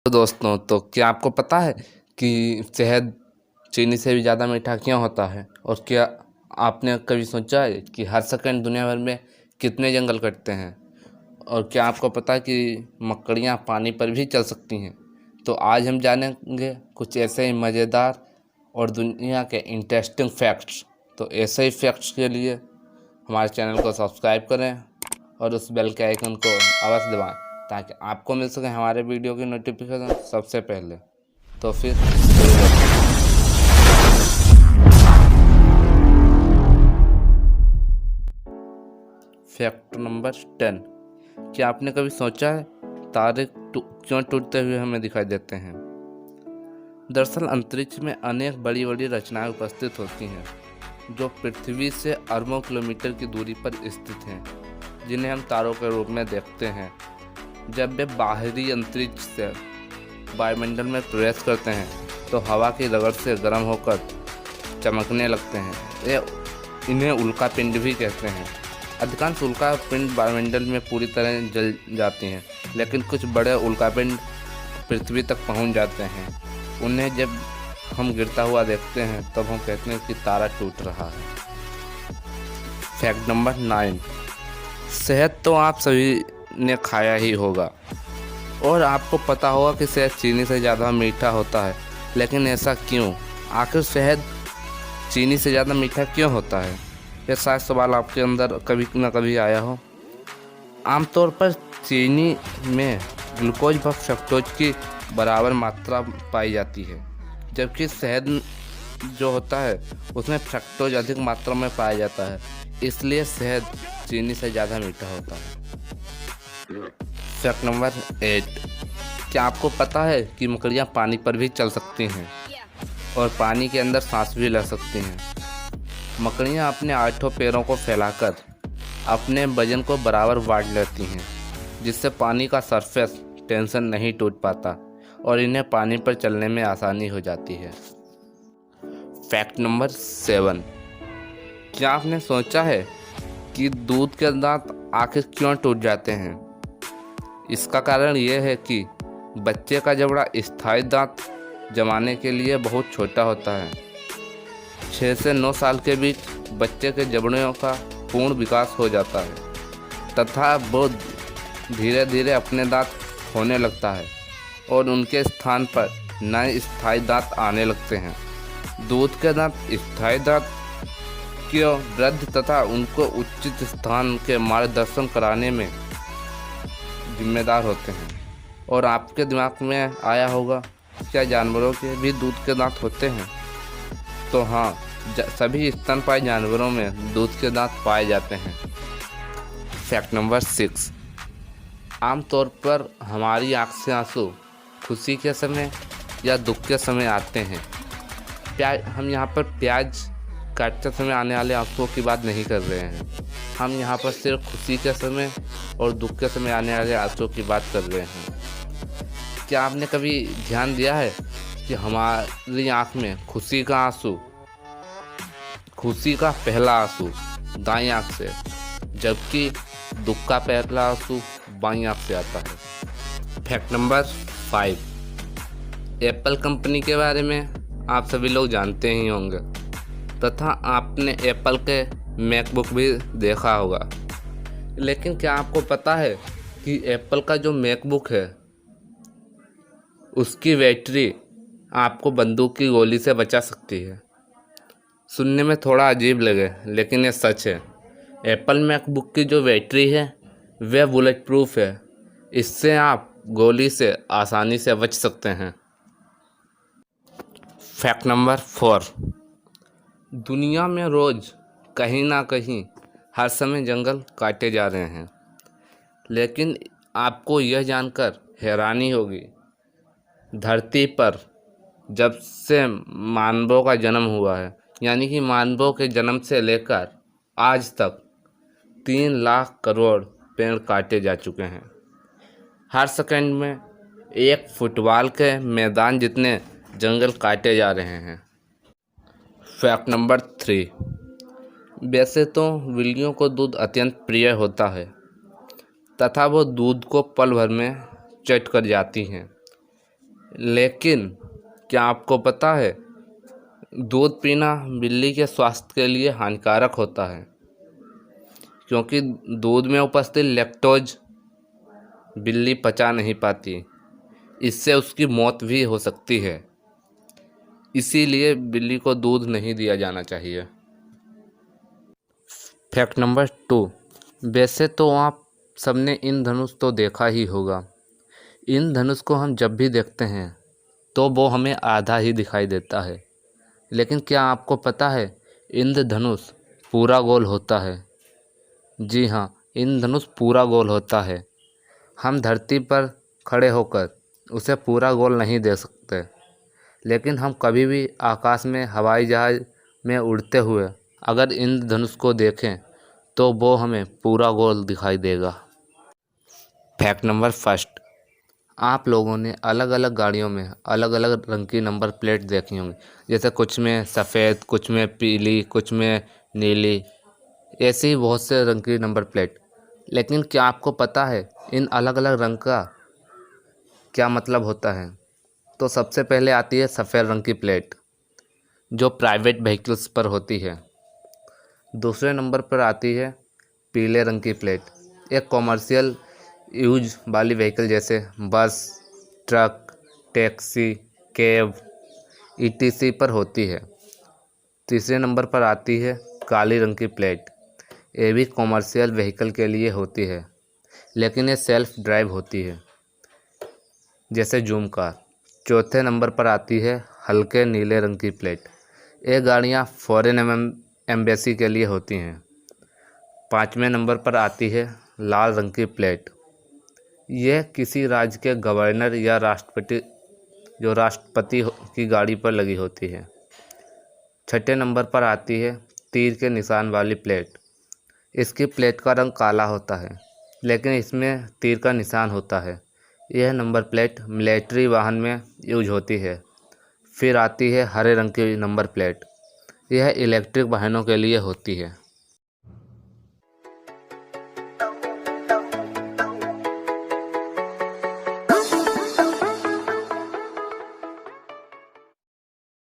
तो दोस्तों, तो क्या आपको पता है कि शहद चीनी से भी ज़्यादा मीठा क्यों होता है? और क्या आपने कभी सोचा है कि हर सेकंड दुनिया भर में कितने जंगल कटते हैं? और क्या आपको पता है कि मकड़ियाँ पानी पर भी चल सकती हैं? तो आज हम जानेंगे कुछ ऐसे ही मज़ेदार और दुनिया के इंटरेस्टिंग फैक्ट्स। तो ऐसे ही फैक्ट्स के लिए हमारे चैनल को सब्सक्राइब करें और उस बेल के आइकन को अवश्य दबाएं ताकि आपको मिल सके हमारे वीडियो की नोटिफिकेशन सबसे पहले। तो फिर शुरू करते हैं। Fact number 10। क्या आपने कभी सोचा है तारे क्यों टूटते हुए हमें दिखाई देते हैं? दरअसल अंतरिक्ष में अनेक बड़ी बड़ी रचनाएं उपस्थित होती हैं जो पृथ्वी से अरबों किलोमीटर की दूरी पर स्थित हैं, जिन्हें हम तारों के रूप में देखते हैं। जब वे बाहरी अंतरिक्ष से वायुमंडल में प्रवेश करते हैं तो हवा की रगड़ से गर्म होकर चमकने लगते हैं। इन्हें उल्का पिंड भी कहते हैं। अधिकांश उल्का पिंड वायुमंडल में पूरी तरह जल जाती हैं, लेकिन कुछ बड़े उल्का पिंड पृथ्वी तक पहुंच जाते हैं। उन्हें जब हम गिरता हुआ देखते हैं तब हम कहते हैं कि तारा टूट रहा है। Fact number 9। शहद तो आप सभी ने खाया ही होगा और आपको पता होगा कि शहद चीनी से ज़्यादा मीठा होता है, लेकिन ऐसा क्यों? आखिर शहद चीनी से ज़्यादा मीठा क्यों होता है? यह शायद सवाल आपके अंदर कभी न कभी आया हो। आमतौर पर चीनी में ग्लूकोज व फ्रक्टोज की बराबर मात्रा पाई जाती है, जबकि शहद जो होता है उसमें फ्रक्टोज अधिक मात्रा में पाया जाता है, इसलिए शहद चीनी से ज़्यादा मीठा होता है। Fact number 8। क्या आपको पता है कि मकड़ियाँ पानी पर भी चल सकती हैं और पानी के अंदर सांस भी ले सकती हैं? मकड़ियाँ अपने 8 पैरों को फैलाकर अपने वजन को बराबर बांट लेती हैं, जिससे पानी का सरफेस टेंशन नहीं टूट पाता और इन्हें पानी पर चलने में आसानी हो जाती है। Fact number 7। क्या आपने सोचा है कि दूध के दांत आखिर क्यों टूट जाते हैं? इसका कारण यह है कि बच्चे का जबड़ा स्थायी दांत जमाने के लिए बहुत छोटा होता है। 6 से 9 साल के बीच बच्चे के जबड़ों का पूर्ण विकास हो जाता है तथा वो धीरे धीरे अपने दांत खोने लगता है और उनके स्थान पर नए स्थायी दांत आने लगते हैं। दूध के दांत स्थायी दांत की वृद्धि तथा उनको उचित स्थान के मार्गदर्शन कराने में जिम्मेदार होते हैं। और आपके दिमाग में आया होगा, क्या जानवरों के भी दूध के दांत होते हैं? तो हाँ, सभी स्तनपायी जानवरों में दूध के दांत पाए जाते हैं। Fact number 6। आमतौर पर हमारी आँख से आंसू खुशी के समय या दुख के समय आते हैं। हम यहाँ पर प्याज काटते समय आने वाले आंसुओं की बात नहीं कर रहे हैं। हम यहाँ पर सिर्फ खुशी के समय और दुख के समय आने वाले आंसुओं की बात कर रहे हैं। क्या आपने कभी ध्यान दिया है कि हमारी आँख में खुशी का पहला आंसू दाईं आँख से, जबकि दुख का पहला आंसू बाईं आँख से आता है। Fact number 5। एप्पल कंपनी के बारे में आप सभी लोग जानते ही होंगे तथा आपने एप्पल के मैकबुक भी देखा होगा, लेकिन क्या आपको पता है कि एप्पल का जो मैकबुक है उसकी बैटरी आपको बंदूक की गोली से बचा सकती है? सुनने में थोड़ा अजीब लगे, लेकिन ये सच है। एप्पल मैकबुक की जो बैटरी है वह बुलेट प्रूफ है। इससे आप गोली से आसानी से बच सकते हैं। Fact number 4। दुनिया में रोज़ कहीं ना कहीं हर समय जंगल काटे जा रहे हैं, लेकिन आपको यह जानकर हैरानी होगी, धरती पर जब से मानवों का जन्म हुआ है, यानी कि मानवों के जन्म से लेकर आज तक 3 लाख करोड़ पेड़ काटे जा चुके हैं। हर सेकंड में 1 फुटबॉल के मैदान जितने जंगल काटे जा रहे हैं। Fact number 3। वैसे तो बिल्लियों को दूध अत्यंत प्रिय होता है तथा वो दूध को पल भर में चट कर जाती हैं, लेकिन क्या आपको पता है दूध पीना बिल्ली के स्वास्थ्य के लिए हानिकारक होता है, क्योंकि दूध में उपस्थित लैक्टोज बिल्ली पचा नहीं पाती। इससे उसकी मौत भी हो सकती है। इसीलिए बिल्ली को दूध नहीं दिया जाना चाहिए। Fact number 2। वैसे तो आप सबने इंद्रधनुष तो देखा ही होगा। इंद्रधनुष को हम जब भी देखते हैं तो वो हमें आधा ही दिखाई देता है, लेकिन क्या आपको पता है इंद्रधनुष पूरा गोल होता है? जी हाँ, इंद्रधनुष पूरा गोल होता है। हम धरती पर खड़े होकर उसे पूरा गोल नहीं देख सकते, लेकिन हम कभी भी आकाश में हवाई जहाज़ में उड़ते हुए अगर इंद्रधनुष को देखें तो वो हमें पूरा गोल दिखाई देगा। Fact number 1। आप लोगों ने अलग अलग गाड़ियों में अलग अलग रंग की नंबर प्लेट देखी होंगी, जैसे कुछ में सफ़ेद, कुछ में पीली, कुछ में नीली, ऐसे ही बहुत से रंग की नंबर प्लेट। लेकिन क्या आपको पता है इन अलग अलग रंग का क्या मतलब होता है? तो सबसे पहले आती है सफ़ेद रंग की प्लेट, जो प्राइवेट व्हीकल्स पर होती है। दूसरे नंबर पर आती है पीले रंग की प्लेट, एक कॉमर्शियल यूज वाली व्हीकल जैसे बस, ट्रक, टैक्सी, कैब ईटीसी पर होती है। तीसरे नंबर पर आती है काली रंग की प्लेट, ये भी कॉमर्शियल व्हीकल के लिए होती है, लेकिन ये सेल्फ ड्राइव होती है, जैसे जूम कार। चौथे नंबर पर आती है हल्के नीले रंग की प्लेट, ये गाड़ियाँ फॉरेन एम्बेसी के लिए होती हैं। पाँचवें नंबर पर आती है लाल रंग की प्लेट, यह किसी राज्य के गवर्नर या राष्ट्रपति की गाड़ी पर लगी होती है। छठे नंबर पर आती है तीर के निशान वाली प्लेट, इसकी प्लेट का रंग काला होता है, लेकिन इसमें तीर का निशान होता है। यह नंबर प्लेट मिलिट्री वाहन में यूज होती है। फिर आती है हरे रंग की नंबर प्लेट, यह इलेक्ट्रिक वाहनों के लिए होती है।